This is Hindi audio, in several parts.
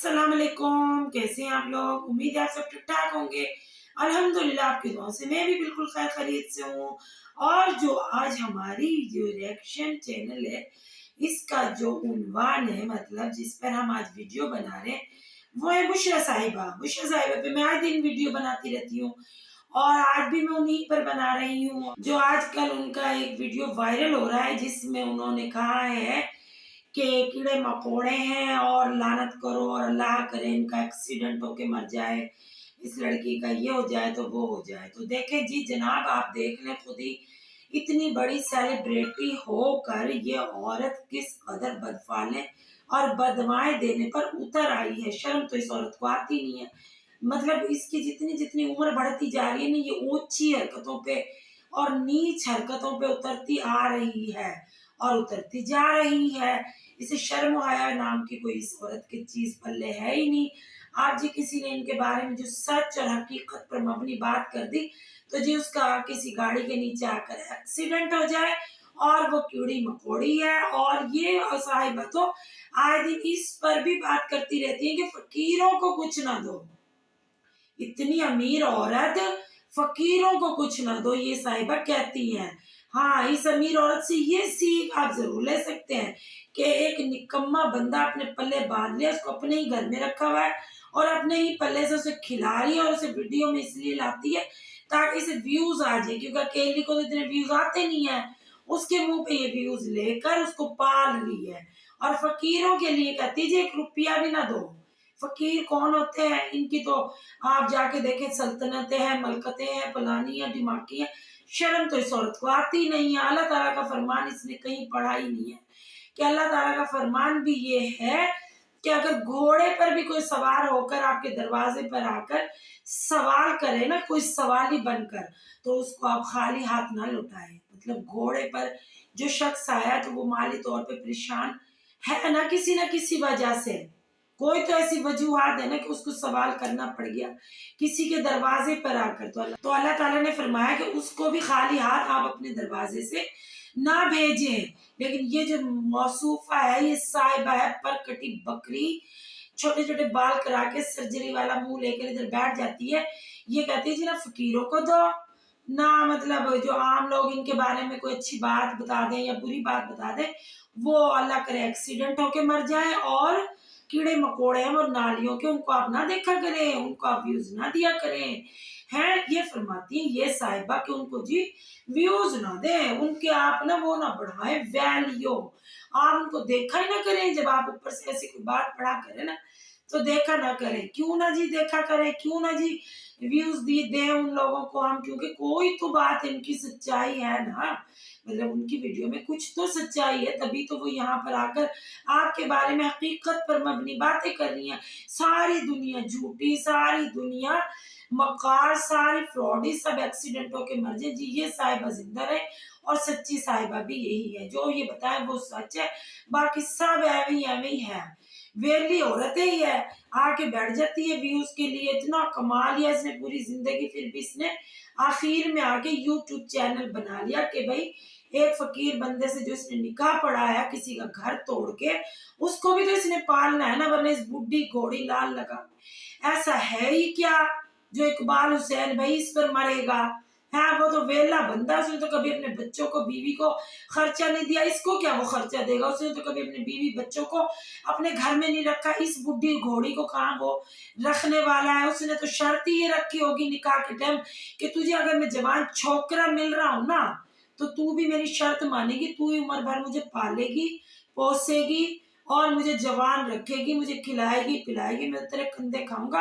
अस्सलाम वालेकुम। कैसे हैं आप लोग? उम्मीद है आप सब ठीक ठाक होंगे। अल्हम्दुलिल्लाह आपकी दुआ से मैं भी बिल्कुल खैर खैरियत से हूँ। और जो आज हमारी जो रिएक्शन चैनल है, इसका जो उन्वान है, मतलब जिस पर हम आज वीडियो बना रहे हैं, वो है बुशरा साहिबा। बुशरा साहिबा पे मैं आए दिन वीडियो बनाती रहती हूँ और आज भी मैं उन्हीं पर बना रही हूँ। जो आजकल उनका एक वीडियो वायरल हो रहा है जिसमें उन्होंने कहा है कि कीड़े मकोड़े हैं और लानत करो और अल्लाह करे इनका एक्सीडेंट होके मर जाए, इस लड़की का ये हो जाए तो वो हो जाए। तो देखें जी जनाब, आप देख लें खुद ही, इतनी बड़ी सेलिब्रिटी होकर ये औरत किस कदर बदफाले और बदवाएं देने पर उतर आई है। शर्म तो इस औरत को आती नहीं है। मतलब इसकी जितनी जितनी उम्र बढ़ती जा रही है ना, ये ऊंची हरकतों पे और नीच हरकतों पे उतरती आ रही है और उतरती जा रही है। इसे शर्म आया नाम की कोई इस औरत की चीज पल्ले है ही नहीं। आज जी किसी ने इनके बारे में जो सच और हकीकत पर मबनी बात कर दी, तो जी उसका किसी गाड़ी के नीचे आकर एक्सीडेंट हो जाए और वो कीड़ी मकोड़ी है। और ये साहिबा तो आए दिन इस पर भी बात करती रहती है कि फकीरों को कुछ ना दो। इतनी अमीर औरत फकीरों को कुछ ना दो, ये साहिबा कहती हैं। हाँ, इस अमीर औरत से ये सीख आप जरूर ले सकते हैं कि एक निकम्मा बंदा अपने पल्ले बांध लिया, उसको अपने ही घर में रखा हुआ है और अपने ही पल्ले से उसे खिला रही है और उसे वीडियो में इसलिए लाती है ताकि इसे व्यूज आ जाए, क्योंकि अकेली को तो इतने व्यूज आते नहीं है। उसके मुंह पे ये व्यूज लेकर उसको पाल रही है और फकीरों के लिए कहती है 1 रुपया भी ना दो। फकीर कौन होते हैं? इनकी तो आप जाके देखें, सल्तनतें हैं, मलकतें हैं, फलानी है, दिमागी है। शर्म तो इस औरत को आती नहीं है। अल्लाह ताला का फरमान इसने कहीं पढ़ा ही नहीं है कि अल्लाह ताला का फरमान भी ये है कि अगर घोड़े पर भी कोई सवार होकर आपके दरवाजे पर आकर सवाल करे ना, कोई सवाली बनकर, तो उसको आप खाली हाथ ना लौटाएं। मतलब घोड़े पर जो शख्स आया तो वो माली तौर पे परेशान है ना किसी वजह से। कोई तो ऐसी वजूहात है ना कि उसको सवाल करना पड़ गया किसी के दरवाजे पर आकर। तो अल्लाह ताला ने फरमाया कि उसको भी खाली हाथ आप अपने दरवाजे से ना भेजें। लेकिन ये जो मौसूफा है, ये साहिबा है, पर कटी बकरी, छोटे छोटे बाल करा के सर्जरी वाला मुंह लेकर इधर बैठ जाती है। ये कहती है जी ना फकीरों को दो, ना मतलब जो आम लोग इनके बारे में कोई अच्छी बात बता दें या बुरी बात बता दें, वो अल्लाह करे एक्सीडेंट होके मर जाए। और कीड़े मकोड़े हैं वो नालियों के, उनको आप ना देखा करें, उनको आप व्यूज ना दिया करें। हैं ये फरमाती है ये साहिबा कि उनको जी व्यूज ना दें, उनके आप ना वो ना बढ़ाएं वैल्यू। आप उनको देखा ही ना करें। जब आप ऊपर से ऐसी कोई बात पढ़ा करें ना, तो देखा ना करें। क्यों ना जी देखा करें, क्यों ना जी व्यूज दी दे उन लोगों को हम, क्योंकि कोई तो बात इनकी सच्चाई है ना। मतलब उनकी वीडियो में कुछ तो सच्चाई है, तभी तो वो यहाँ पर आकर आपके बारे में हकीकत पर मबनी बातें कर रही हैं। सारी दुनिया झूठी, सारी दुनिया मकार, सारी फ्रॉडी, सब एक्सीडेंट होके मर जाए जी, ये साहिबा जिंदा रहे। और सच्ची साहिबा भी यही है, जो ये बताए वो सच है, बाकी सब एवं ही है। वेली औरत ही है, आके बैठ जाती है व्यूज के लिए। इतना कमा लिया इसने पूरी जिंदगी, फिर भी इसने आखिर में आके यूट्यूब चैनल बना लिया कि भाई एक फकीर बंदे से जो इसने निकाह पढ़ा है, किसी का घर तोड़ के, उसको भी तो इसने पालना है ना, वरना इस बुढ़ी घोड़ी लाल लगा ऐसा है ही क्या जो इकबाल हुसैन भाई इस पर मरेगा? हाँ, वो तो वेला बंदा, उसने तो कभी अपने बच्चों को, बीवी को खर्चा नहीं दिया। इसको क्या वो खर्चा देगा? उसने तो कभी अपने बीवी बच्चों को अपने घर में नहीं रखा। इस बुढ़ी घोड़ी को कहाँ वो रखने वाला है? उसने तो शर्त ही ये रखी होगी निकाह के टाइम कि तुझे अगर मैं जवान छोकरा मिल रहा हूं ना, तो तू भी मेरी शर्त मानेगी, तू ही उम्र भर मुझे पालेगी, पोसेगी और मुझे जवान रखेगी, मुझे खिलाएगी पिलाएगी, मैं तेरे कंधे खाऊंगा,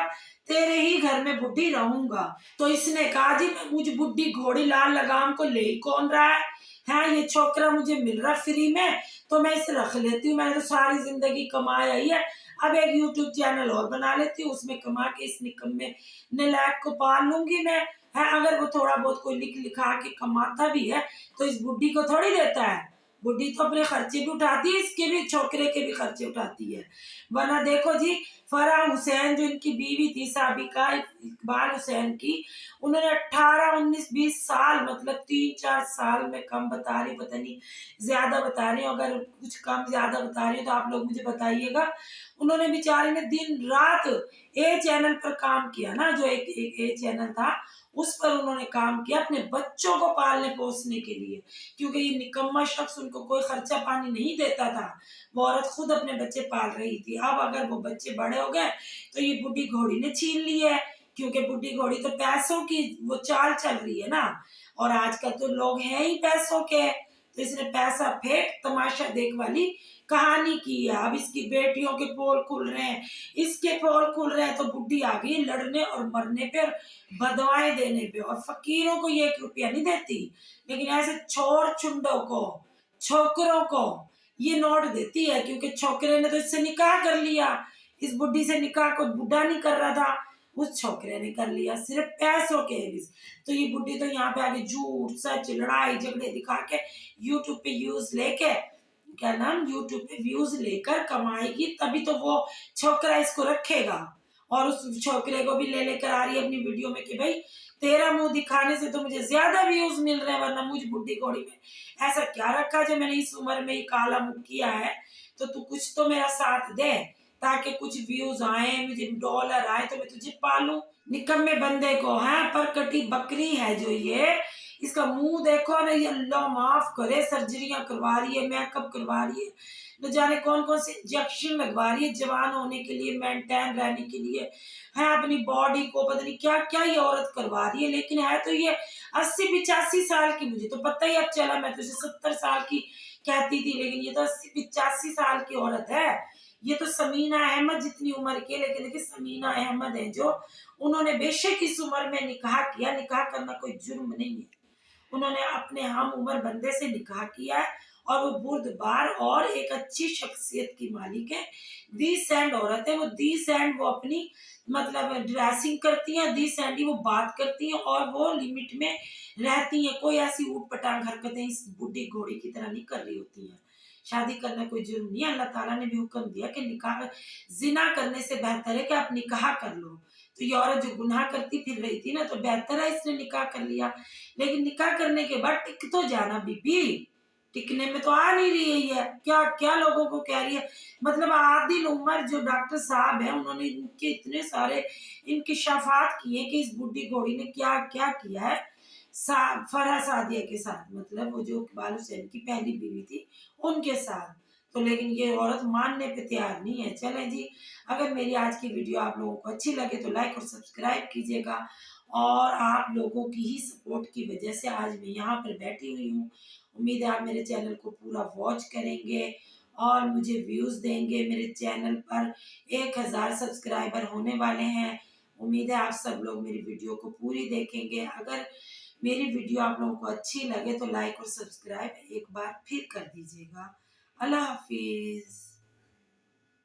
तेरे ही घर में बुढ़ी रहूंगा। तो इसने कहा जी मैं मुझे बुढ़ी घोड़ी लाल लगाम को ले ही कौन रहा है? हाँ, ये छोकरा मुझे मिल रहा फ्री में, तो मैं इसे रख लेती हूँ। मैंने तो सारी जिंदगी कमाया ही है, अब एक यूट्यूब चैनल और बना लेती हूँ, उसमें कमा के इस निकम्मे नालायक को पाल लूंगी मैं। है अगर वो थोड़ा बहुत कोई लिखा के कमाता भी है तो इस बुढ़ी को थोड़ी देता है। बुढ़ी तो अपने खर्चे भी उठाती है, इसके भी छोकरे के भी खर्चे उठाती है। वरना देखो जी, फराह हुसैन जो इनकी बीवी थी साबिका इकबाल हुसैन की, उन्होंने 18 19 20 साल, मतलब 3 4 साल में कम बता रही, पता नहीं ज्यादा बता रही हूँ, अगर कुछ कम ज्यादा बता रही हूँ तो आप लोग मुझे बताइएगा। उन्होंने बेचारे ने दिन रात ए चैनल पर काम किया ना, जो एक ए चैनल था उस पर उन्होंने काम किया अपने बच्चों को पालने पोसने के लिए, क्योंकि ये निकम्मा शख्स उनको कोई खर्चा पानी नहीं देता था। वो औरत खुद अपने बच्चे पाल रही थी। अब अगर वो बच्चे बड़े हो गए तो ये बुढ़ी घोड़ी ने छीन ली है, क्योंकि बुढ़ी घोड़ी तो पैसों की वो चाल चल रही है ना, और आजकल तो लोग हैं ही पैसों के, तो इसने पैसा फेंक तमाशा देख वाली कहानी की है। अब इसकी बेटियों के पोल खुल रहे हैं, इसके पोल खुल रहे हैं, तो बुढ़ी आ गई लड़ने और मरने पे और बदवाएं देने पे, और फकीरों को ये 1 रुपया नहीं देती, लेकिन ऐसे छोर छुंडों को, छोकरों को ये नोट देती है, क्योंकि छोकरे ने तो इससे निकाह कर लिया। इस बुढ़ी से निकाह को बुढ़ा नहीं कर रहा था, उस छोकरे ने कर लिया सिर्फ पैसों के एवज। तो ये बुढ़ी तो यहाँ पे आगे झूठ सच लड़ाई झगड़े दिखा के यूट्यूब पे व्यूज लेके, क्या नाम, यूट्यूब पे व्यूज लेकर कमाएगी, तभी तो वो छोकरा इसको रखेगा। और उस छोकरे को भी ले लेकर आ रही है अपनी वीडियो में कि भाई तेरा मुंह दिखाने से तो मुझे ज्यादा व्यूज मिल रहे हैं, वरना मुझ बुढ़ी घोड़ी में ऐसा क्या रखा जो मैंने इस उम्र में ही काला मुंह किया है, तो तू कुछ तो मेरा साथ दे ताकि कुछ व्यूज आए, मुझे डॉलर आए, तो मैं तुझे पालूं। निकम्मे बंदे को है, पर कटी बकरी है जो ये, इसका मुंह देखो ना, ये अल्लाह माफ करे, सर्जरियां करवा रही है, मेकअप करवा रही है, न जाने कौन कौन से इंजेक्शन लगवा रही है जवान होने के लिए, मेंटेन रहने के लिए, है अपनी बॉडी को पता नहीं क्या क्या ये औरत करवा रही है। लेकिन है तो ये 80-85 साल की, मुझे तो पता ही अब चला, मैं तो इसे 70 साल की कहती थी, लेकिन ये तो 80-85 साल की औरत है। ये तो समीना अहमद जितनी उम्र के, लेकिन देखिए समीना अहमद है जो, उन्होंने बेशक इस उम्र में निकाह किया, निकाह करना कोई जुर्म नहीं है, उन्होंने अपने हम उम्र बंदे से निकाह किया है, और वो बुर्दबार और एक अच्छी शख्सियत की मालिक है, डिसेंट औरत है वो, डिसेंट वो अपनी मतलब ड्रेसिंग करती है, डिसेंट ही वो बात करती है, और वो लिमिट में रहती है, कोई ऐसी ऊट पटांग हरकतें इस बुढ़ी घोड़ी की तरह नहीं कर रही होती हैं। शादी करना कोई जुर्म नहीं है, अल्लाह ताला ने भी हुक्म दिया कि निकाह जिना करने से बेहतर है कि आप निकाह कर लो। तो ये औरत जो गुनाह करती फिर रही थी ना, तो बेहतर है इसने निकाह कर लिया। लेकिन निकाह करने के बाद टिक तो जाना बीबी, टिकने में तो आ नहीं रही है, क्या क्या लोगों को कह रही है, मतलब आदिल उमर जो डॉक्टर साहब है, उन्होंने इनके इतने सारे इंकिशाफात किए कि इस बुढ़ी घोड़ी ने क्या क्या किया है फरहा सादिया के साथ, मतलब वो जो इकबाल हुसैन की पहली बीवी थी उनके साथ। तो लेकिन ये औरत मानने पे तैयार नहीं है। चलें जी, अगर मेरी आज की वीडियो आप लोगों को अच्छी लगे तो लाइक और सब्सक्राइब कीजिएगा, और आप लोगों की ही सपोर्ट की वजह से आज मैं यहाँ पर बैठी हुई हूँ। उम्मीद है आप मेरे चैनल को पूरा वॉच करेंगे और मुझे व्यूज देंगे। मेरे चैनल पर 1000 सब्सक्राइबर होने वाले हैं। उम्मीद है आप सब लोग मेरी वीडियो को पूरी देखेंगे। अगर मेरी वीडियो आप लोगों को अच्छी लगे तो लाइक और सब्सक्राइब एक बार फिर कर दीजिएगा। अल्लाह हाफिज।